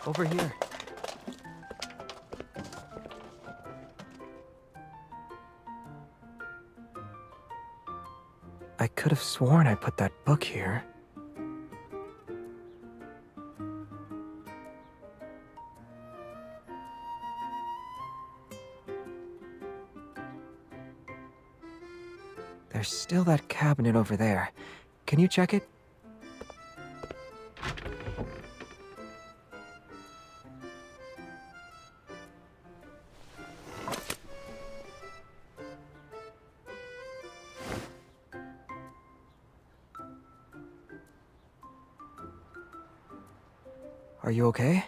over here. I could have sworn I put that book here. There's still that cabinet over there. Can you check it? Are you okay?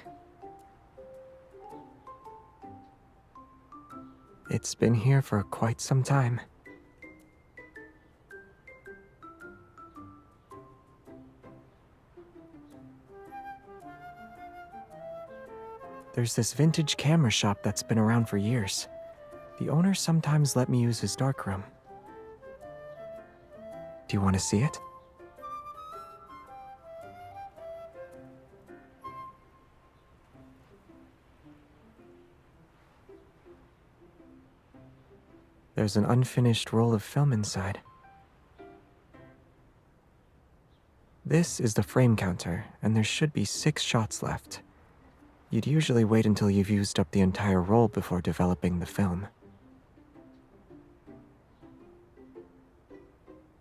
It's been here for quite some time. There's this vintage camera shop that's been around for years. The owner sometimes let me use his darkroom. Do you want to see it? There's an unfinished roll of film inside. This is the frame counter, and there should be 6 shots left. You'd usually wait until you've used up the entire roll before developing the film.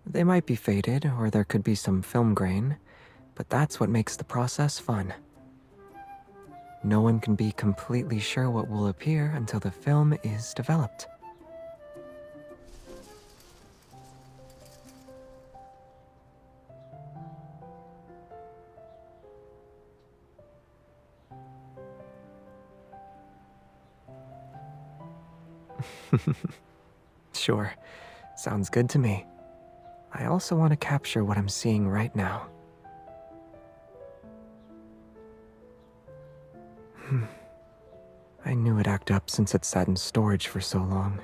They might be faded, or there could be some film grain, but that's what makes the process fun. No one can be completely sure what will appear until the film is developed. Sure, sounds good to me. I also want to capture what I'm seeing right now. I knew it'd act up since it sat in storage for so long.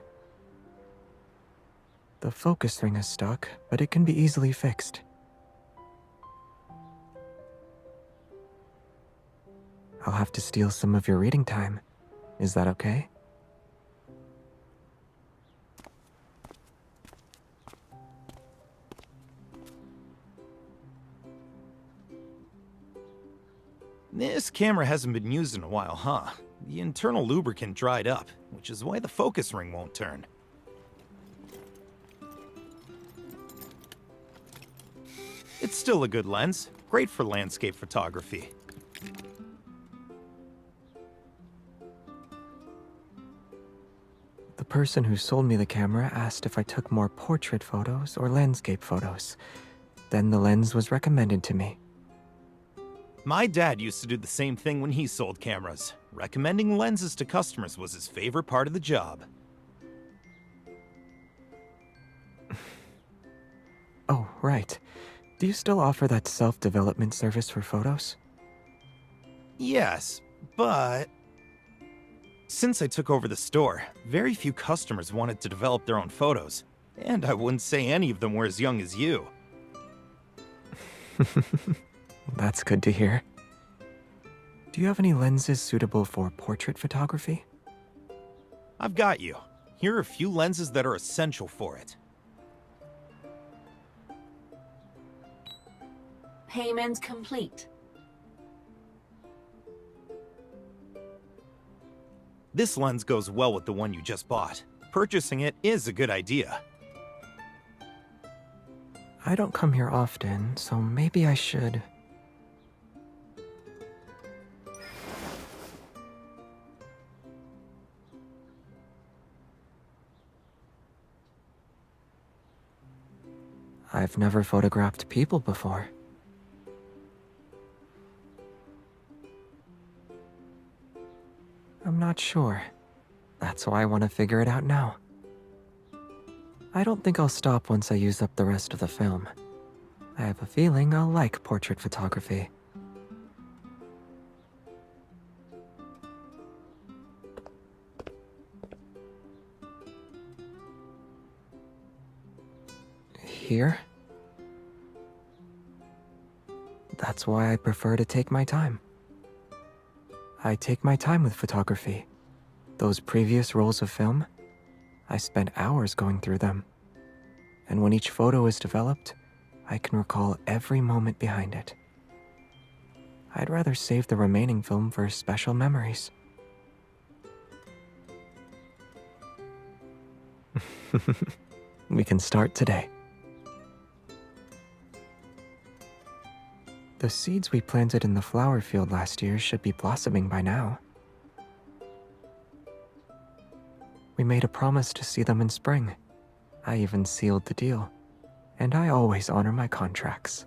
The focus ring is stuck, but it can be easily fixed. I'll have to steal some of your reading time. Is that okay? This camera hasn't been used in a while, huh? The internal lubricant dried up, which is why the focus ring won't turn. It's still a good lens, great for landscape photography. The person who sold me the camera asked if I took more portrait photos or landscape photos. Then the lens was recommended to me. My dad used to do the same thing when he sold cameras. Recommending lenses to customers was his favorite part of the job. Oh, right. Do you still offer that self-development service for photos? Yes, but since I took over the store, very few customers wanted to develop their own photos. And I wouldn't say any of them were as young as you. That's good to hear. Do you have any lenses suitable for portrait photography? I've got you. Here are a few lenses that are essential for it. Payment complete. This lens goes well with the one you just bought. Purchasing it is a good idea. I don't come here often, so maybe I should. I've never photographed people before. I'm not sure. That's why I want to figure it out now. I don't think I'll stop once I use up the rest of the film. I have a feeling I'll like portrait photography. Here? That's why I prefer to take my time. I take my time with photography. Those previous rolls of film, I spent hours going through them. And when each photo is developed, I can recall every moment behind it. I'd rather save the remaining film for special memories. We can start today. The seeds we planted in the flower field last year should be blossoming by now. We made a promise to see them in spring. I even sealed the deal, and I always honor my contracts.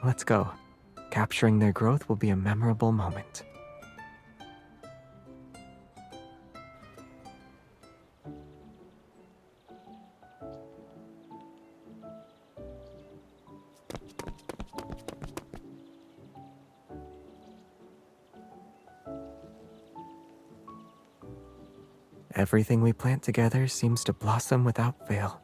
Let's go. Capturing their growth will be a memorable moment. Everything we plant together seems to blossom without fail.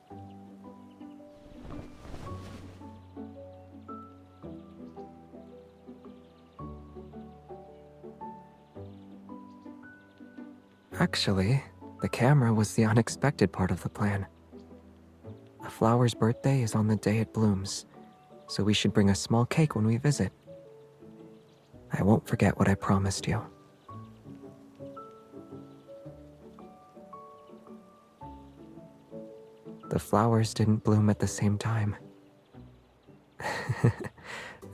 Actually, the camera was the unexpected part of the plan. A flower's birthday is on the day it blooms, so we should bring a small cake when we visit. I won't forget what I promised you. The flowers didn't bloom at the same time.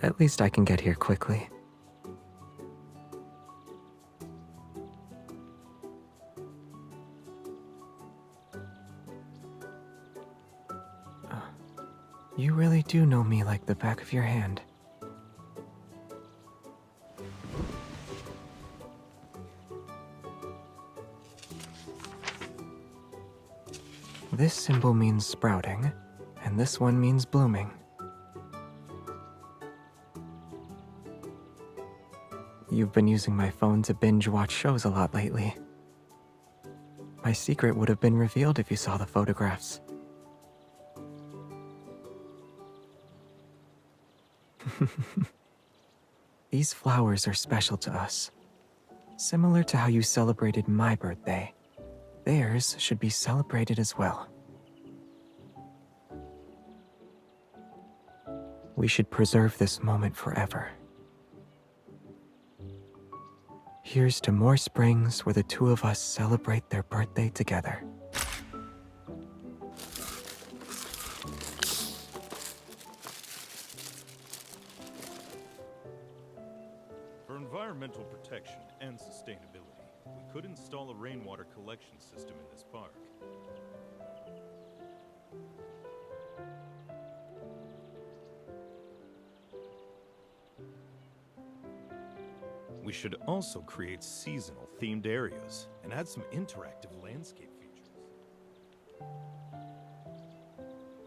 At least I can get here quickly. You really do know me like the back of your hand. This symbol means sprouting, and this one means blooming. You've been using my phone to binge watch shows a lot lately. My secret would have been revealed if you saw the photographs. These flowers are special to us. Similar to how you celebrated my birthday, theirs should be celebrated as well. We should preserve this moment forever. Here's to more springs where the two of us celebrate their birthday together. For environmental protection and sustainability, we could install a rainwater collection system in this park. We should also create seasonal themed areas and add some interactive landscape features.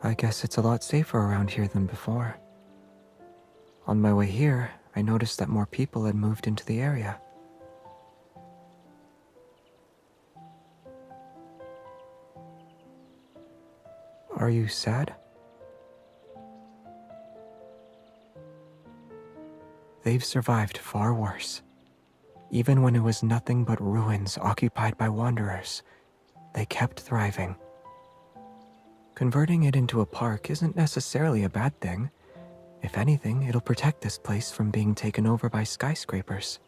I guess it's a lot safer around here than before. On my way here, I noticed that more people had moved into the area. Are you sad? They've survived far worse. Even when it was nothing but ruins occupied by wanderers, they kept thriving. Converting it into a park isn't necessarily a bad thing. If anything, it'll protect this place from being taken over by skyscrapers.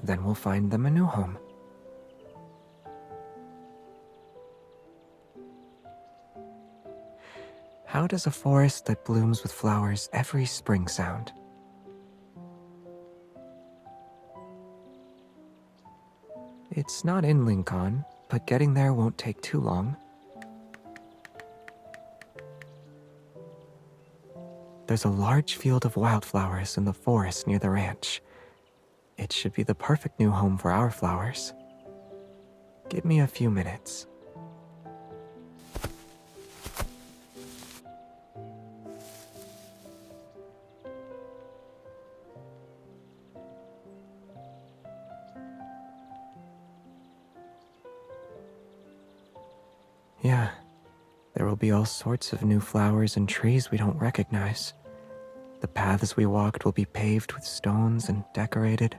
Then we'll find them a new home. How does a forest that blooms with flowers every spring sound? It's not in Lincoln, but getting there won't take too long. There's a large field of wildflowers in the forest near the ranch. It should be the perfect new home for our flowers. Give me a few minutes. Yeah, There will be all sorts of new flowers and trees we don't recognize. The paths we walked will be paved with stones and decorated.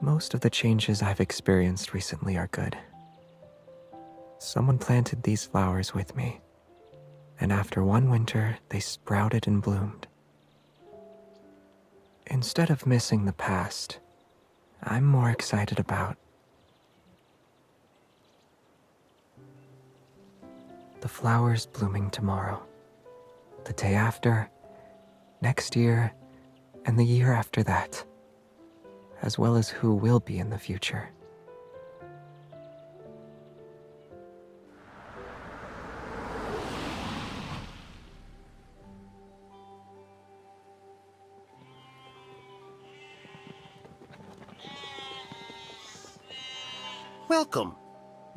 Most of the changes I've experienced recently are good. Someone planted these flowers with me, and after one winter, they sprouted and bloomed. Instead of missing the past, I'm more excited about the flowers blooming tomorrow, the day after, next year, and the year after that, as well as who will be in the future. Welcome.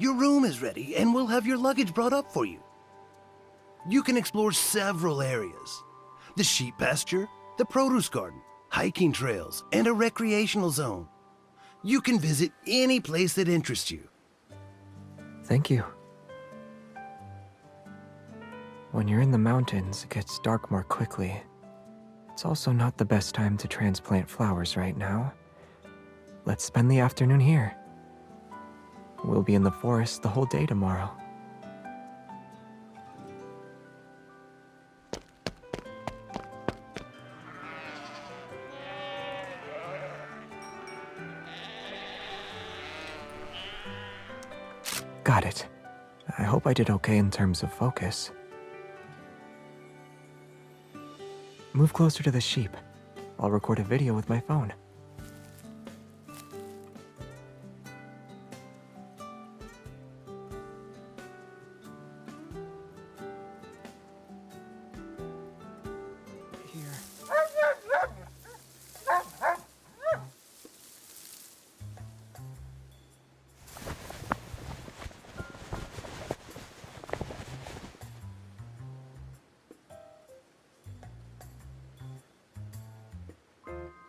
Your room is ready and we'll have your luggage brought up for you. You can explore several areas. The sheep pasture, the produce garden, hiking trails, and a recreational zone. You can visit any place that interests you. Thank you. When you're in the mountains, it gets dark more quickly. It's also not the best time to transplant flowers right now. Let's spend the afternoon here. We'll be in the forest the whole day tomorrow. Got it. I hope I did okay in terms of focus. Move closer to the sheep. I'll record a video with my phone.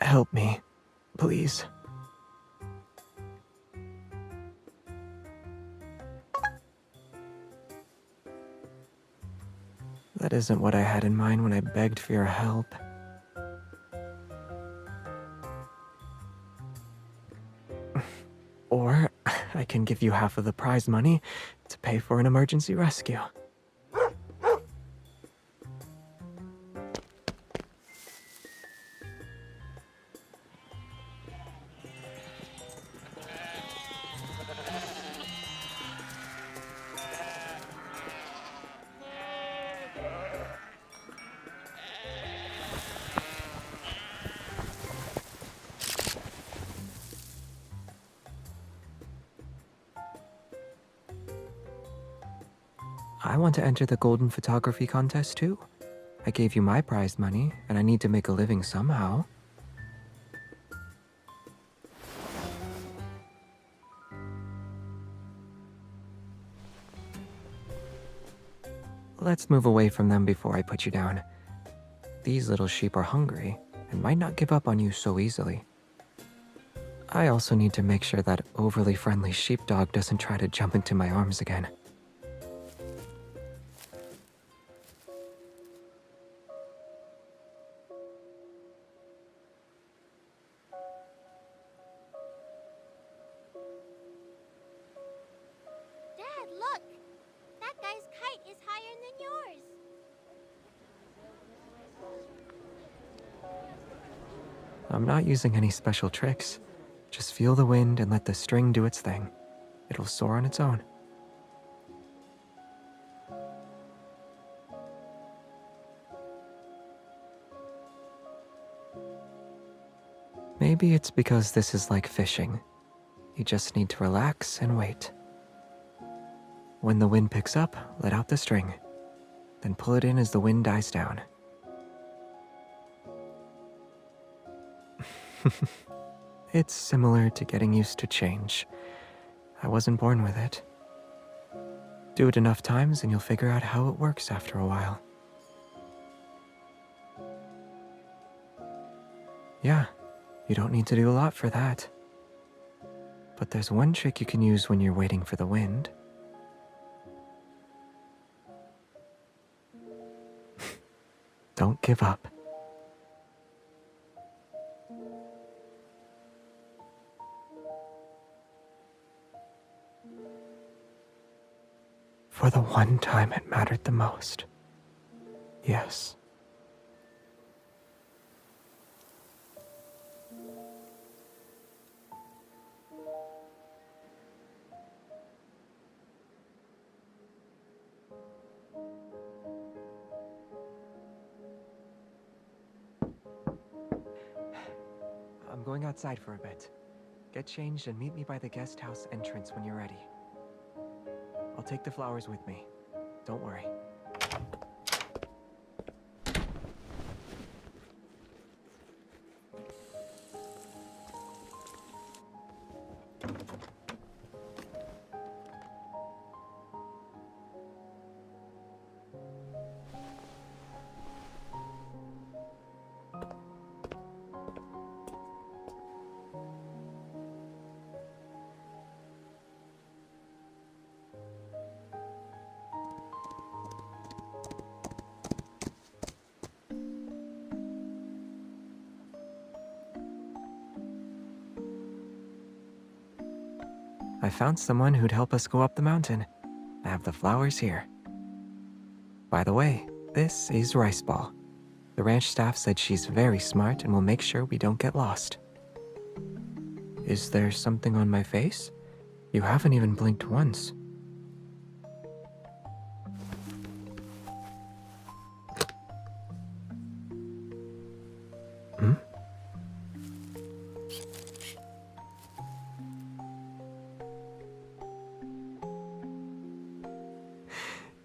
Help me, please. That isn't what I had in mind when I begged for your help. Or I can give you half of the prize money to pay for an emergency rescue. I want to enter the golden photography contest too. I gave you my prize money, and I need to make a living somehow. Let's move away from them before I put you down. These little sheep are hungry and might not give up on you so easily. I also need to make sure that overly friendly sheepdog doesn't try to jump into my arms again. Dad, look! That guy's kite is higher than yours. I'm not using any special tricks. Just feel the wind and let the string do its thing. It'll soar on its own. Maybe it's because this is like fishing. You just need to relax and wait. When the wind picks up, let out the string. Then pull it in as the wind dies down. It's similar to getting used to change. I wasn't born with it. Do it enough times and you'll figure out how it works after a while. Yeah, you don't need to do a lot for that. But there's one trick you can use when you're waiting for the wind. Don't give up. For the one time it mattered the most. Yes. I'm going outside for a bit. Get changed and meet me by the guest house entrance when you're ready. I'll take the flowers with me. Don't worry. I found someone who'd help us go up the mountain. I have the flowers here. By the way, this is Rice Ball. The ranch staff said she's very smart and will make sure we don't get lost. Is there something on my face? You haven't even blinked once. Hmm?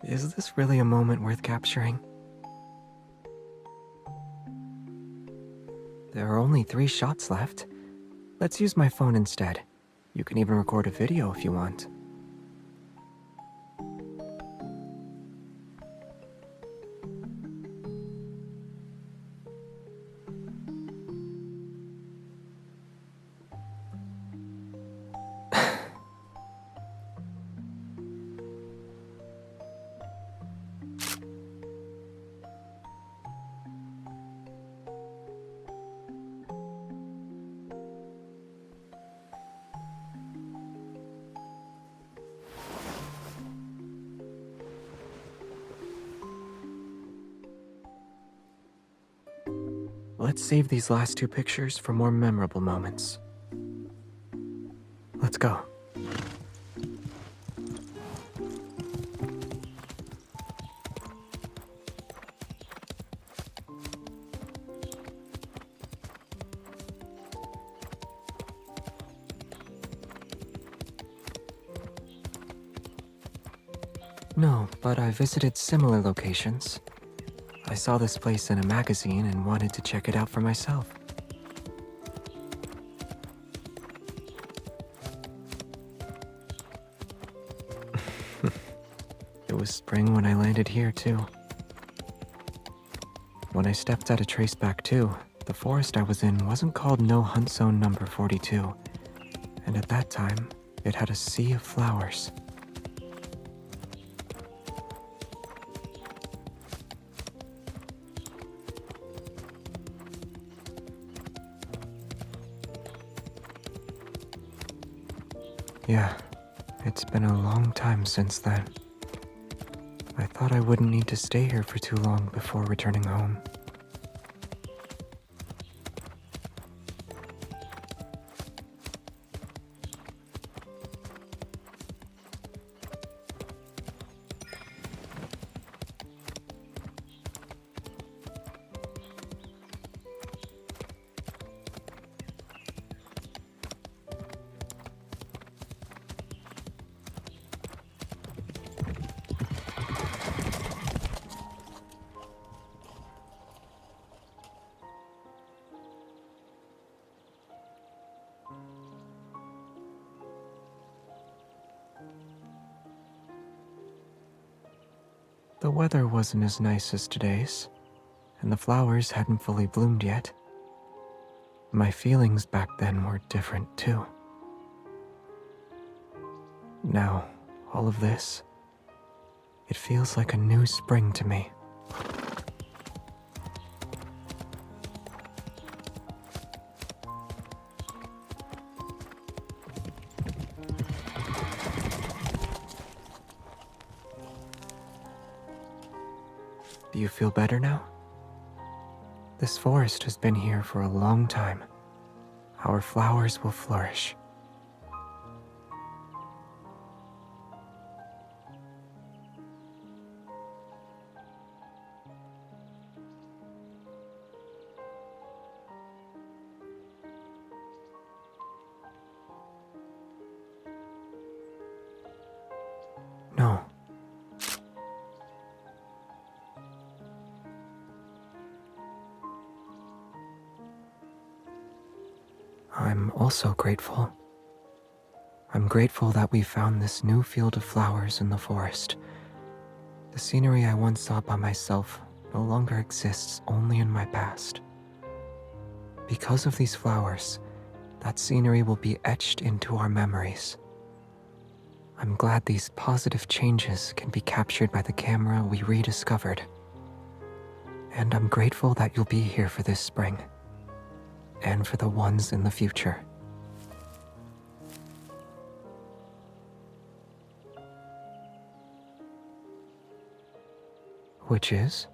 Is this really a moment worth capturing? There are only 3 shots left. Let's use my phone instead. You can even record a video if you want. Let's save these last 2 pictures for more memorable moments. Let's go. No, but I visited similar locations. I saw this place in a magazine and wanted to check it out for myself. It was spring when I landed here, too. When I stepped out of Traceback 2, the forest I was in wasn't called No Hunt Zone Number 42, and at that time, it had a sea of flowers. Yeah, it's been a long time since then. I thought I wouldn't need to stay here for too long before returning home. The weather wasn't as nice as today's, and the flowers hadn't fully bloomed yet. My feelings back then were different too. Now, all of this, it feels like a new spring to me. Do you feel better now? This forest has been here for a long time. Our flowers will flourish. No. I'm also grateful. I'm grateful that we found this new field of flowers in the forest. The scenery I once saw by myself no longer exists only in my past. Because of these flowers, that scenery will be etched into our memories. I'm glad these positive changes can be captured by the camera we rediscovered. And I'm grateful that you'll be here for this spring, and for the ones in the future. Which is?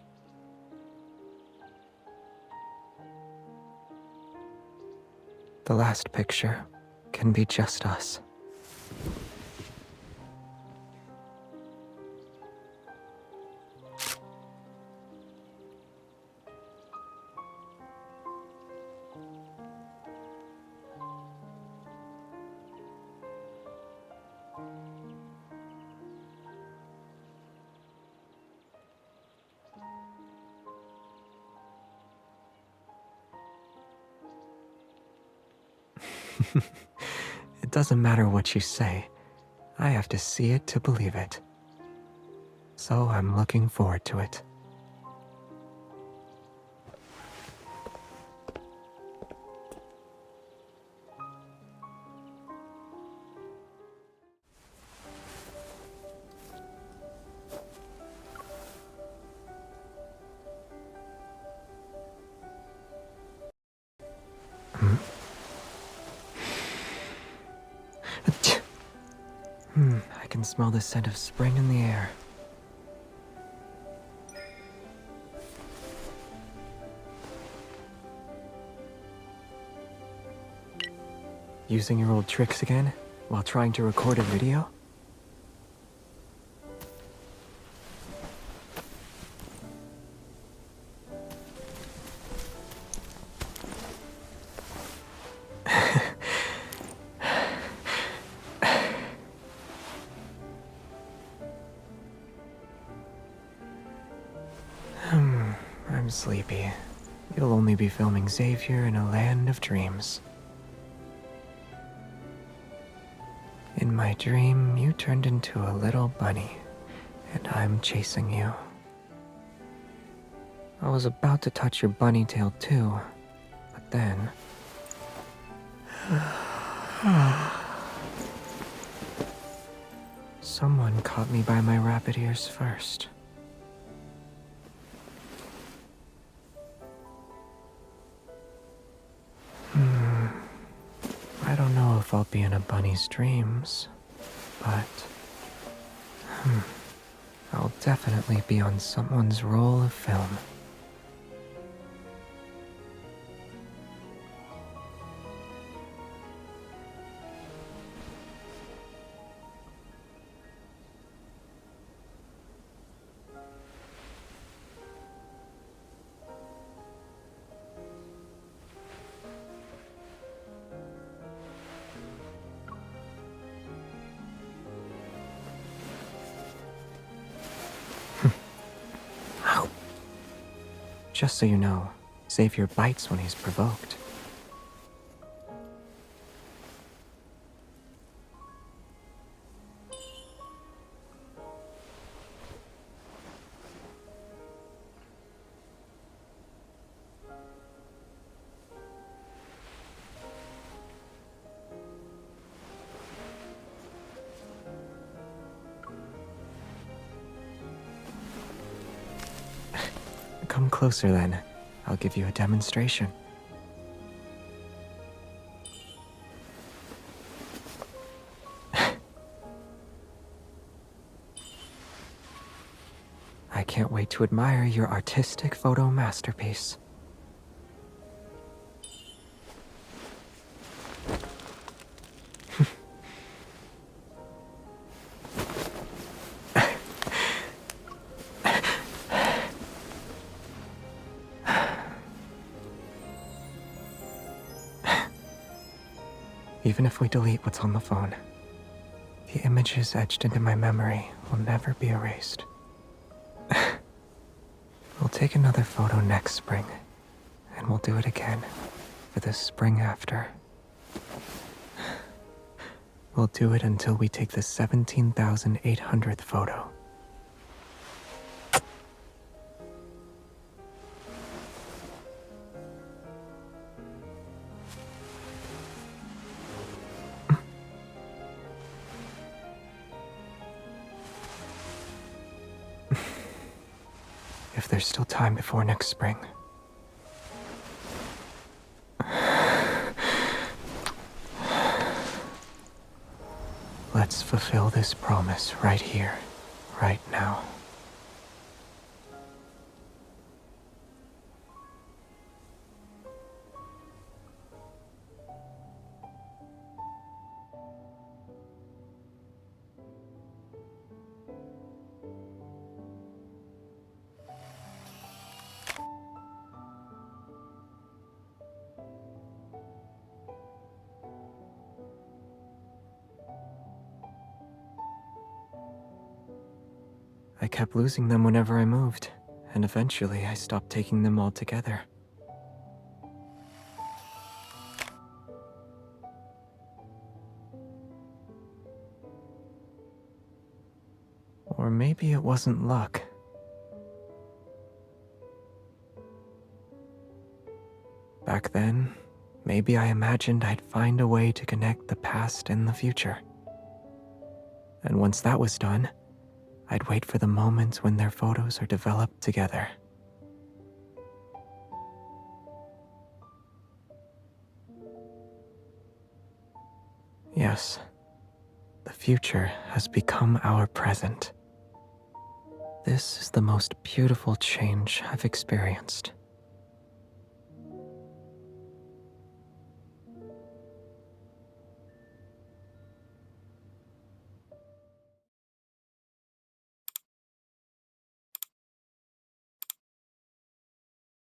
The last picture can be just us. It doesn't matter what you say. I have to see it to believe it. So I'm looking forward to it. I can smell the scent of spring in the air. Using your old tricks again, while trying to record a video? I'm sleepy. You'll only be filming Xavier in a land of dreams. In my dream, you turned into a little bunny, and I'm chasing you. I was about to touch your bunny tail too, but then... someone caught me by my rabbit ears first. I don't know if I'll be in a bunny's dreams, but I'll definitely be on someone's roll of film. Just so you know, Xavier bites when he's provoked. Come closer then. I'll give you a demonstration. I can't wait to admire your artistic photo masterpiece. Even if we delete what's on the phone, the images etched into my memory will never be erased. We'll take another photo next spring, and we'll do it again for the spring after. We'll do it until we take the 17,800th photo. If there's still time before next spring. Let's fulfill this promise right here, right now. I kept losing them whenever I moved, and eventually I stopped taking them all together. Or maybe it wasn't luck. Back then, maybe I imagined I'd find a way to connect the past and the future. And once that was done, I'd wait for the moment when their photos are developed together. Yes, the future has become our present. This is the most beautiful change I've experienced.